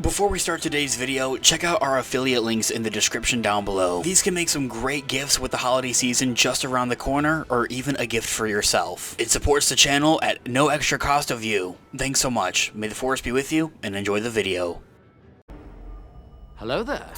Before we start today's video, check out our affiliate links in the description down below. These can make some great gifts with the holiday season just around the corner, or even a gift for yourself. It supports the channel at no extra cost of you. Thanks so much. May the force be with you, and enjoy the video. Hello there.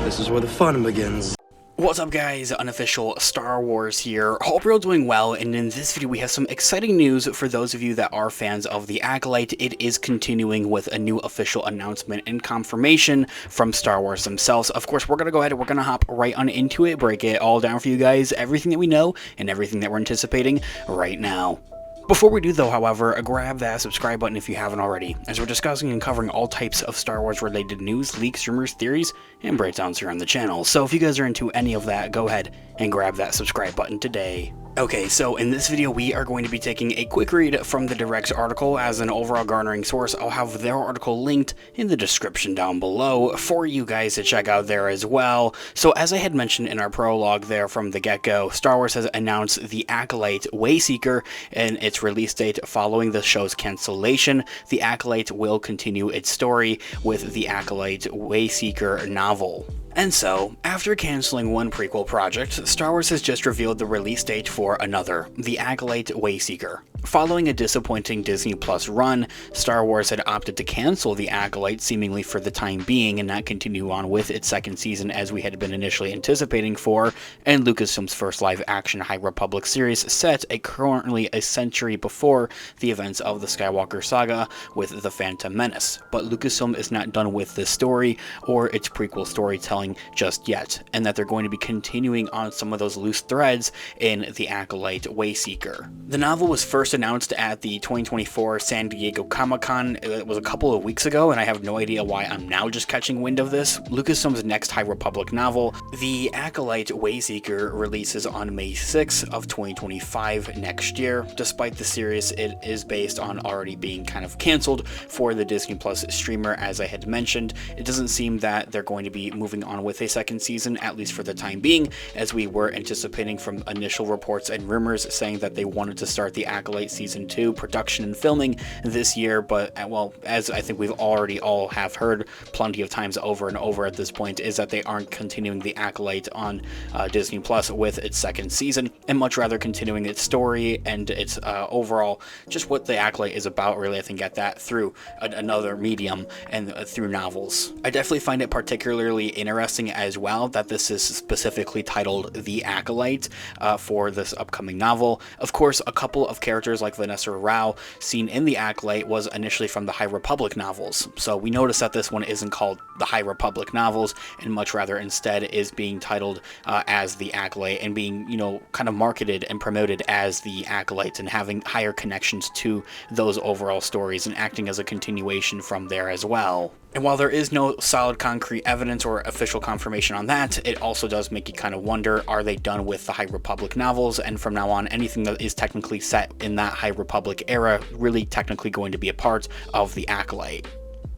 This is where the fun begins. What's up guys, Unofficial Star Wars here. Hope you're all doing well, and in this video we have some exciting news for those of you that are fans of the Acolyte. It is continuing with a new official announcement and confirmation from Star Wars themselves. Of course, we're going to go ahead and we're going to hop right on into it, break it all down for you guys, everything that we know and everything that we're anticipating right now. Before we do though, however, grab that subscribe button if you haven't already, as we're discussing and covering all types of Star Wars related news, leaks, rumors, theories, and breakdowns here on the channel. So if you guys are into any of that, go ahead and grab that subscribe button today. Okay, so in this video we are going to be taking a quick read from the Direct's article. As an overall garnering source, I'll have their article linked in the description down below for you guys to check out there as well. So as I had mentioned in our prologue there from the get-go, Star Wars has announced the Acolyte Wayseeker and its release date following the show's cancellation. The Acolyte will continue its story with the Acolyte Wayseeker novel. And so, after canceling one prequel project, Star Wars has just revealed the release date for another, the Acolyte Wayseeker. Following a disappointing Disney Plus run, Star Wars had opted to cancel the Acolyte seemingly for the time being and not continue on with its second season as we had been initially anticipating for, and Lucasfilm's first live-action High Republic series set currently a century before the events of the Skywalker saga with The Phantom Menace. But Lucasfilm is not done with this story or its prequel storytelling just yet, and that they're going to be continuing on some of those loose threads in the Acolyte Wayseeker. The novel was first announced at the 2024 San Diego Comic-Con. It was a couple of weeks ago, and I have no idea why I'm now just catching wind of this. Lucasfilm's next High Republic novel, the Acolyte Wayseeker, releases on May 6th of 2025 next year. Despite the series, it is based on already being kind of canceled for the Disney Plus streamer, as I had mentioned. It doesn't seem that they're going to be moving on with a second season, at least for the time being, as we were anticipating from initial reports and rumors saying that they wanted to start the Acolyte Season 2 production and filming this year. But, well, as I think we've already all have heard plenty of times over and over at this point, is that they aren't continuing the Acolyte on Disney Plus with its second season, and much rather continuing its story and its overall, just what the Acolyte is about, really, I think, at that through another medium and through novels. I definitely find it particularly interesting as well that this is specifically titled The Acolyte for this upcoming novel. Of course, a couple of characters like Vanessa Rao seen in The Acolyte was initially from the High Republic novels, so we notice that this one isn't called the High Republic novels, and much rather instead is being titled as The Acolyte, and being, you know, kind of marketed and promoted as The Acolyte, and having higher connections to those overall stories and acting as a continuation from there as well. And while there is no solid concrete evidence or official confirmation on that, it also does make you kind of wonder, are they done with the High Republic novels, and from now on anything that is technically set in that High Republic era really technically going to be a part of the Acolyte?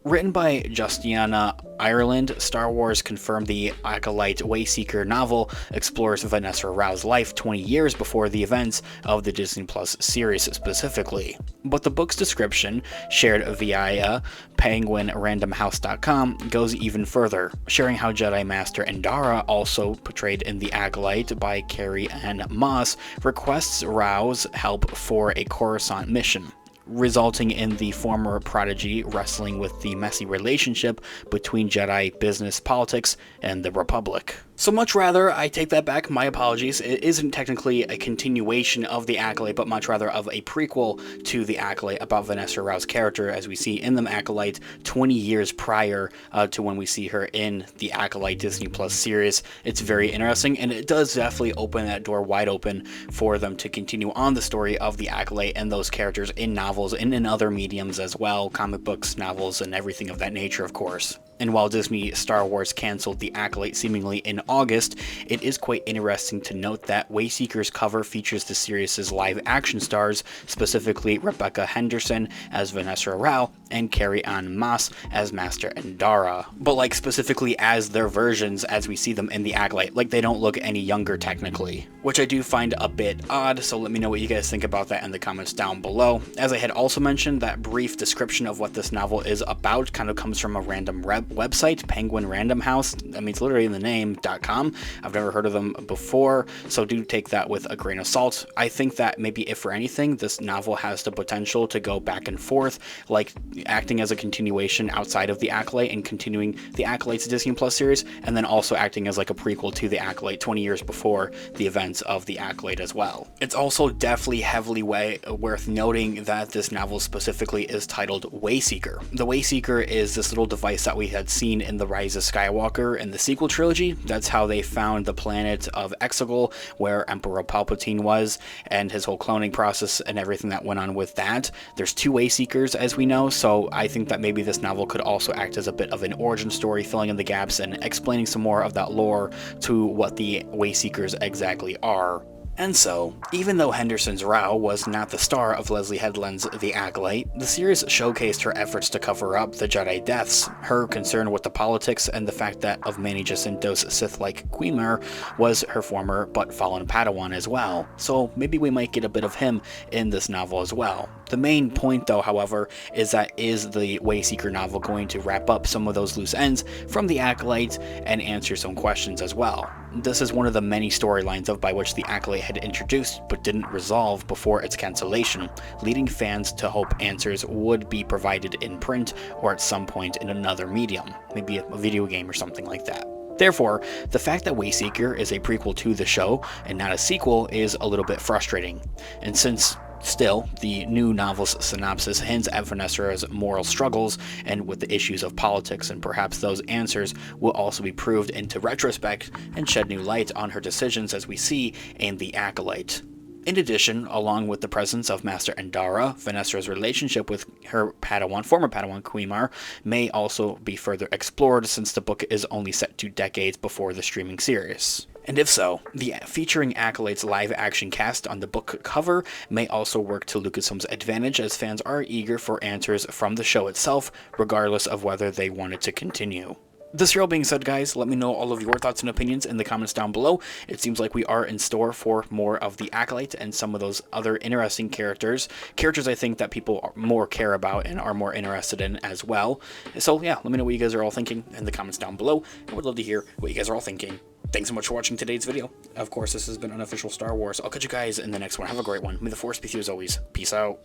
Written by Justiana Ireland, Star Wars confirmed the Acolyte Wayseeker novel explores Vanessa Rao's life 20 years before the events of the Disney Plus series specifically. But the book's description, shared via penguinrandomhouse.com, goes even further, sharing how Jedi Master Endara, also portrayed in The Acolyte by Carrie Ann Moss, requests Rao's help for a Coruscant mission, resulting in the former prodigy wrestling with the messy relationship between Jedi business politics and the Republic. So much rather, I take that back, my apologies, it isn't technically a continuation of The Acolyte, but much rather of a prequel to The Acolyte about Vanessa Rao's character, as we see in The Acolyte 20 years prior to when we see her in the Acolyte Disney Plus series. It's very interesting, and it does definitely open that door wide open for them to continue on the story of the Acolyte and those characters in novels and in other mediums as well, comic books, novels, and everything of that nature, of course. And while Disney Star Wars canceled the Acolyte seemingly in August, it is quite interesting to note that Wayseeker's cover features the series' live action stars, specifically Rebecca Henderson as Vanessa Rao and Carrie-Anne Moss as Master Endara, but like specifically as their versions as we see them in the Acolyte. Like they don't look any younger technically, which I do find a bit odd, so let me know what you guys think about that in the comments down below. As I had also mentioned, that brief description of what this novel is about kind of comes from a random website, Penguin Random House. I mean, it's literally in the name .com. I've never heard of them before, so do take that with a grain of salt. I think that maybe if for anything, this novel has the potential to go back and forth, like acting as a continuation outside of the Acolyte and continuing the Acolyte's Disney Plus series, and then also acting as like a prequel to the Acolyte 20 years before the events of the Acolyte as well. It's also definitely heavily worth noting that this novel specifically is titled Wayseeker. The Wayseeker is this little device that we had seen in The Rise of Skywalker in the sequel trilogy. That's how they found the planet of Exegol, where Emperor Palpatine was, and his whole cloning process and everything that went on with that. There's two Wayseekers, as we know, so I think that maybe this novel could also act as a bit of an origin story, filling in the gaps and explaining some more of that lore to what the Wayseekers exactly are. And so, even though Henderson's Rao was not the star of Leslie Headland's The Acolyte, the series showcased her efforts to cover up the Jedi deaths, her concern with the politics, and the fact that of Manny Jacinto's Sith-like Queenmare was her former but fallen Padawan as well, so maybe we might get a bit of him in this novel as well. The main point though, however, is the Wayseeker novel going to wrap up some of those loose ends from The Acolyte and answer some questions as well. This is one of the many storylines by which The Acolyte had introduced but didn't resolve before its cancellation, leading fans to hope answers would be provided in print or at some point in another medium, maybe a video game or something like that. Therefore, the fact that Wayseeker is a prequel to the show and not a sequel is a little bit frustrating, and since still, the new novel's synopsis hints at Vanessa's moral struggles and with the issues of politics, and perhaps those answers will also be proved into retrospect and shed new light on her decisions as we see in The Acolyte. In addition, along with the presence of Master Endara, Vanessa's relationship with her former Padawan Queenmare may also be further explored since the book is only set 2 decades before the streaming series. And if so, the featuring Acolyte's live-action cast on the book cover may also work to Lucasfilm's advantage, as fans are eager for answers from the show itself, regardless of whether they want it to continue. This all being said, guys, let me know all of your thoughts and opinions in the comments down below. It seems like we are in store for more of the Acolyte and some of those other interesting characters I think that people more care about and are more interested in as well. So yeah, let me know what you guys are all thinking in the comments down below. I would love to hear what you guys are all thinking. Thanks so much for watching today's video. Of course, this has been Unofficial Star Wars. I'll catch you guys in the next one. Have a great one. May the Force be with you as always. Peace out.